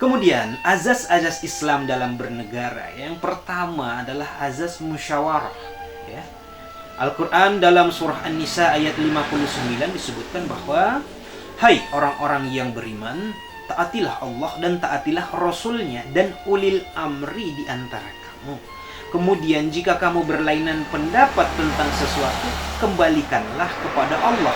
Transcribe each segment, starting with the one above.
Kemudian azas-azas Islam dalam bernegara. Yang pertama adalah azas musyawarah, ya. Al-Quran dalam surah An-Nisa ayat 59 disebutkan bahwa hai orang-orang yang beriman, taatilah Allah dan taatilah Rasulnya dan ulil amri di antara kamu. Kemudian jika kamu berlainan pendapat tentang sesuatu, kembalikanlah kepada Allah,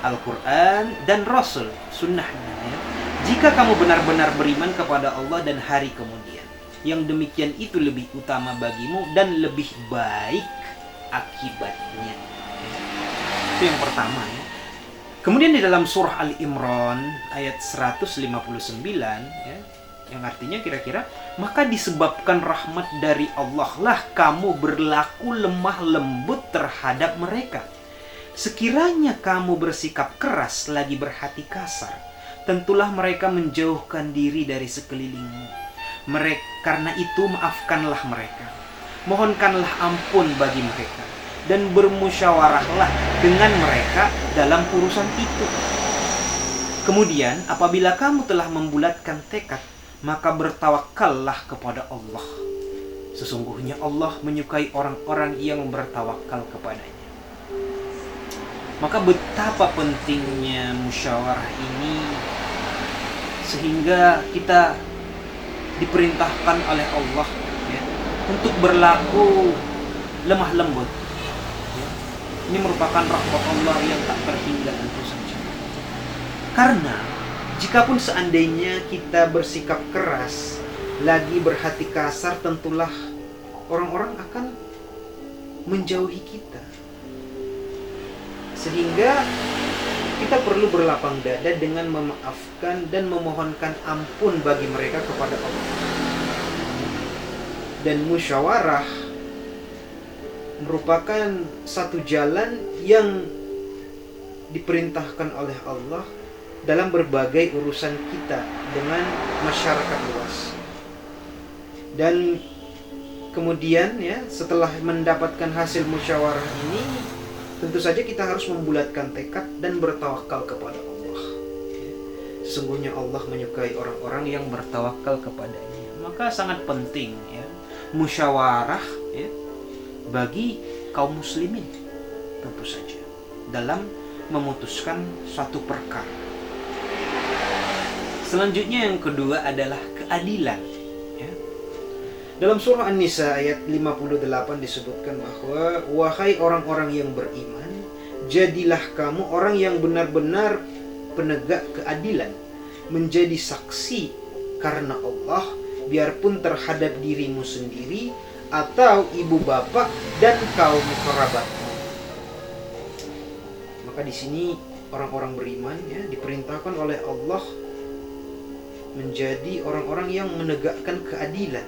Al-Quran dan Rasul, sunnahnya, ya. Jika kamu benar-benar beriman kepada Allah dan hari kemudian, yang demikian itu lebih utama bagimu dan lebih baik akibatnya. Itu yang pertama, ya. Kemudian di dalam surah Al-Imran ayat 159, ya, yang artinya kira-kira, maka disebabkan rahmat dari Allah lah kamu berlaku lemah lembut terhadap mereka. Sekiranya kamu bersikap keras lagi berhati kasar, tentulah mereka menjauhkan diri dari sekelilingmu. Karena itu maafkanlah mereka, mohonkanlah ampun bagi mereka, dan bermusyawarahlah dengan mereka dalam urusan itu. Kemudian apabila kamu telah membulatkan tekad, maka bertawakallah kepada Allah. Sesungguhnya Allah menyukai orang-orang yang bertawakal kepadanya. Maka betapa pentingnya musyawarah ini, sehingga kita diperintahkan oleh Allah, ya, untuk berlaku lemah lembut, ya. Ini merupakan rahmat Allah yang tak terhingga tentu saja. Karena jikapun seandainya kita bersikap keras, lagi berhati kasar, tentulah orang-orang akan menjauhi kita. Sehingga kita perlu berlapang dada dengan memaafkan dan memohonkan ampun bagi mereka kepada Allah. Dan musyawarah merupakan satu jalan yang diperintahkan oleh Allah dalam berbagai urusan kita dengan masyarakat luas. Dan kemudian, ya, setelah mendapatkan hasil musyawarah ini, tentu saja kita harus membulatkan tekad dan bertawakal kepada Allah. Sesungguhnya Allah menyukai orang-orang yang bertawakal kepadanya. Maka sangat penting, ya, musyawarah, ya, bagi kaum muslimin tentu saja dalam memutuskan suatu perkara. Selanjutnya yang kedua adalah keadilan, ya. Dalam surah An-Nisa ayat 58 disebutkan bahwa wahai orang-orang yang beriman, jadilah kamu orang yang benar-benar penegak keadilan, menjadi saksi karena Allah, biarpun terhadap dirimu sendiri atau ibu bapak dan kaum kerabatmu. Maka di sini orang-orang beriman, ya, diperintahkan oleh Allah menjadi orang-orang yang menegakkan keadilan,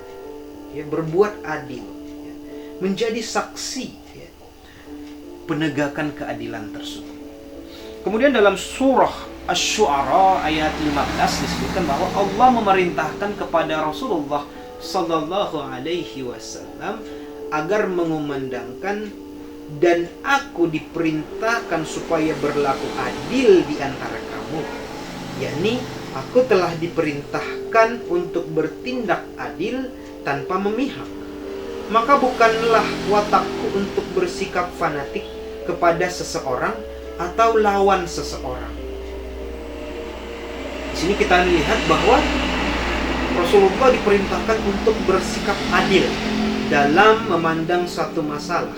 ya, berbuat adil, ya, menjadi saksi, ya, penegakan keadilan tersebut. Kemudian dalam surah Asy-Syu'ara ayat 15 disebutkan bahwa Allah memerintahkan kepada Rasulullah sallallahu alaihi wasallam agar mengumandangkan, dan aku diperintahkan supaya berlaku adil di antara kamu, yakni aku telah diperintahkan untuk bertindak adil tanpa memihak. Maka bukanlah watakku untuk bersikap fanatik kepada seseorang atau lawan seseorang. Di sini kita lihat bahwa Rasulullah diperintahkan untuk bersikap adil dalam memandang suatu masalah.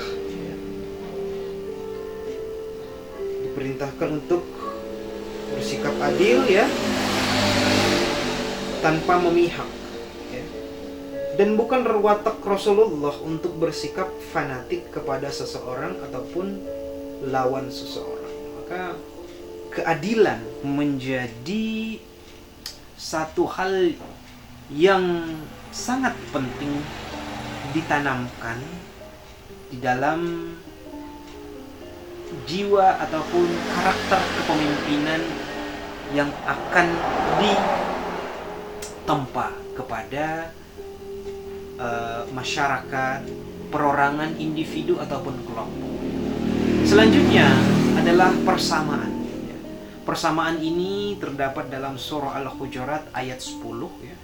Diperintahkan untuk bersikap adil, ya, tanpa memihak, ya. Dan bukan watak Rasulullah untuk bersikap fanatik kepada seseorang ataupun lawan seseorang. Maka keadilan menjadi satu hal yang sangat penting ditanamkan di dalam jiwa ataupun karakter kepemimpinan yang akan ditempa kepada masyarakat, perorangan individu ataupun kelompok. Selanjutnya adalah persamaan. Persamaan ini terdapat dalam surah Al-Hujurat ayat 10 ya.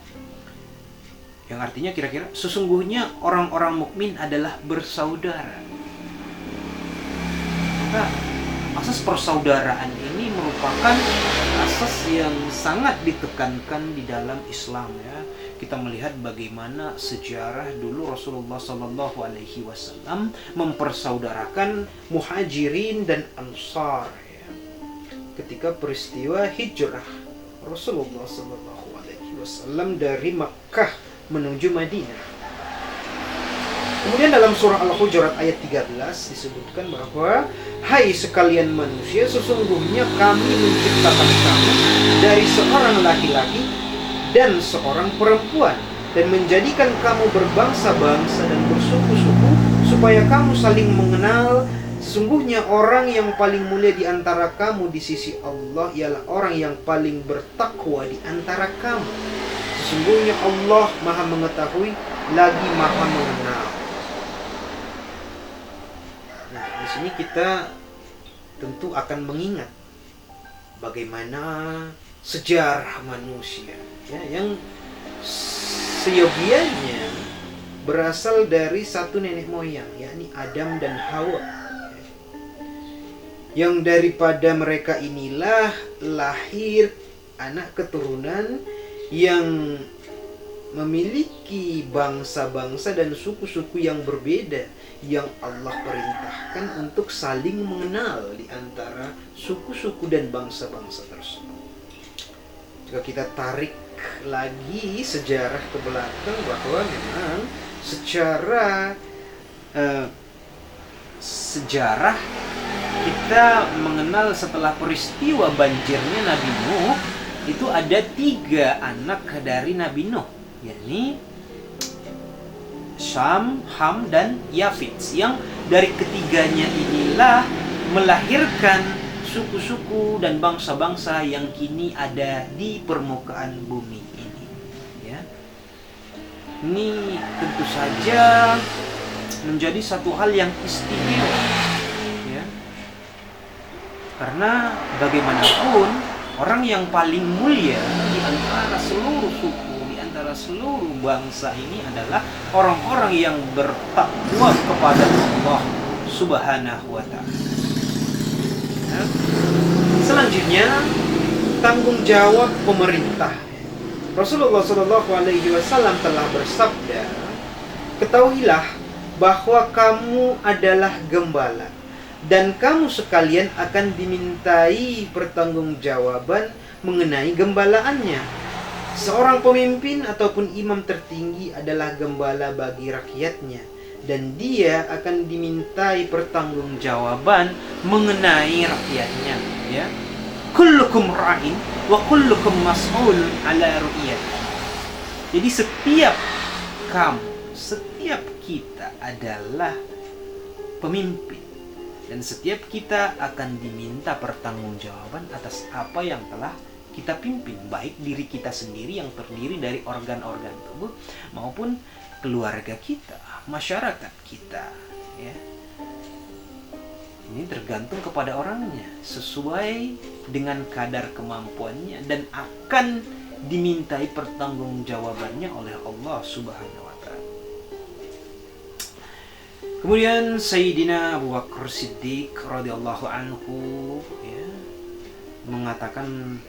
Yang artinya kira-kira sesungguhnya orang-orang mukmin adalah bersaudara. Maka asas persaudaraan ini merupakan asas yang sangat ditekankan di dalam Islam ya. Kita melihat bagaimana sejarah dulu Rasulullah Shallallahu Alaihi Wasallam mempersaudarakan Muhajirin dan Ansar ya. Ketika peristiwa hijrah Rasulullah Shallallahu Alaihi Wasallam dari Makkah menuju Madinah. Kemudian dalam surah Al-Hujurat ayat 13 disebutkan bahwa hai sekalian manusia, sesungguhnya kami menciptakan kamu dari seorang laki-laki dan seorang perempuan dan menjadikan kamu berbangsa-bangsa dan bersuku-suku supaya kamu saling mengenal. Sesungguhnya orang yang paling mulia di antara kamu di sisi Allah ialah orang yang paling bertakwa di antara kamu. Sesungguhnya Allah Maha mengetahui lagi Maha mengenal. Nah, di sini kita tentu akan mengingat bagaimana sejarah manusia ya, yang seyogianya berasal dari satu nenek moyang, yakni Adam dan Hawa. Yang daripada mereka inilah lahir anak keturunan yang memiliki bangsa-bangsa dan suku-suku yang berbeda, yang Allah perintahkan untuk saling mengenal di antara suku-suku dan bangsa-bangsa tersebut. Jika kita tarik lagi sejarah ke belakang, bahwa memang secara sejarah kita mengenal setelah peristiwa banjirnya Nabi Nuh, itu ada 3 anak dari Nabi Nuh, yakni Syam, Ham, dan Yafits, yang dari ketiganya inilah melahirkan suku-suku dan bangsa-bangsa yang kini ada di permukaan bumi ini ya. Ini tentu saja menjadi satu hal yang istimewa ya. Karena bagaimanapun orang yang paling mulia di antara seluruh suku, di antara seluruh bangsa ini adalah orang-orang yang bertakwa kepada Allah Subhanahu wa ta'ala. Ya. Selanjutnya, tanggung jawab pemerintah. Rasulullah Shallallahu Alaihi Wasallam telah bersabda, ketahuilah bahwa kamu adalah gembala dan kamu sekalian akan dimintai pertanggungjawaban mengenai gembalaannya. Seorang pemimpin ataupun imam tertinggi adalah gembala bagi rakyatnya, dan dia akan dimintai pertanggungjawaban mengenai rakyatnya ya. Kullukum ra'in wa kullukum mas'ul ala ru'iyati. Jadi setiap kamu, setiap kita adalah pemimpin, dan setiap kita akan diminta pertanggungjawaban atas apa yang telah kita pimpin, baik diri kita sendiri yang terdiri dari organ-organ tubuh maupun keluarga kita, masyarakat kita ya. Ini tergantung kepada orangnya sesuai dengan kadar kemampuannya dan akan dimintai pertanggungjawabannya oleh Allah Subhanahu wa ta'ala. Kemudian Sayyidina Abu Bakar Siddiq radhiyallahu anhu ya, mengatakan,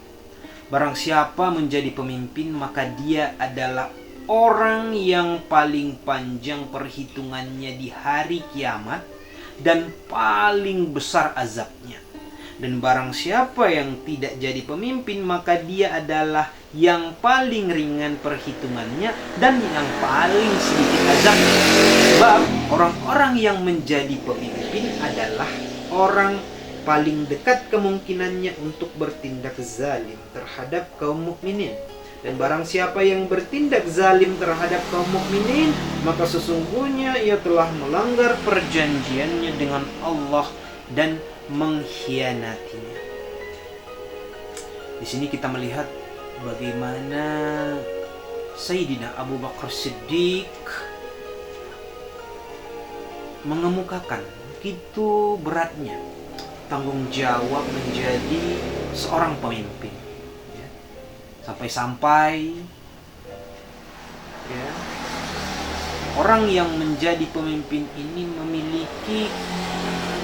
barang siapa menjadi pemimpin maka dia adalah orang yang paling panjang perhitungannya di hari kiamat dan paling besar azabnya. Dan barang siapa yang tidak jadi pemimpin maka dia adalah yang paling ringan perhitungannya dan yang paling sedikit azabnya. Sebab orang-orang yang menjadi pemimpin adalah orang paling dekat kemungkinannya untuk bertindak zalim terhadap kaum mukminin. Dan barang siapa yang bertindak zalim terhadap kaum mukminin, maka sesungguhnya ia telah melanggar perjanjiannya dengan Allah dan mengkhianatinya. Di sini kita melihat bagaimana Sayyidina Abu Bakar Siddiq mengemukakan begitu beratnya tanggung jawab menjadi seorang pemimpin. Ya. Sampai-sampai ya, orang yang menjadi pemimpin ini memiliki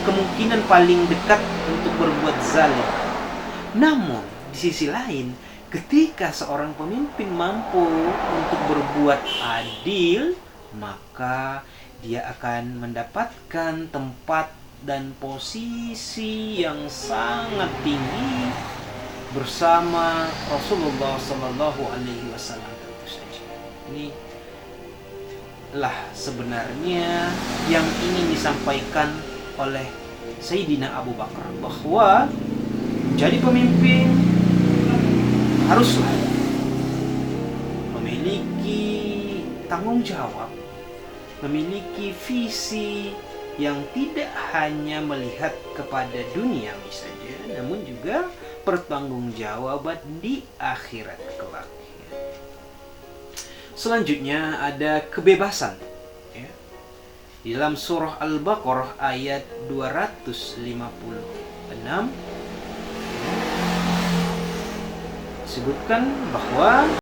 kemungkinan paling dekat untuk berbuat zalim. Namun, di sisi lain, ketika seorang pemimpin mampu untuk berbuat adil, maka dia akan mendapatkan tempat dan posisi yang sangat tinggi bersama Rasulullah Sallallahu Alaihi Wasallam. Tentu saja, ini lah sebenarnya yang ingin disampaikan oleh Sayyidina Abu Bakar, bahwa jadi pemimpin haruslah memiliki tanggung jawab, memiliki visi yang tidak hanya melihat kepada duniawi saja, namun juga pertanggungjawaban di akhirat kelak. Selanjutnya ada kebebasan. Ya. Di dalam surah Al-Baqarah ayat 256 disebutkan bahwa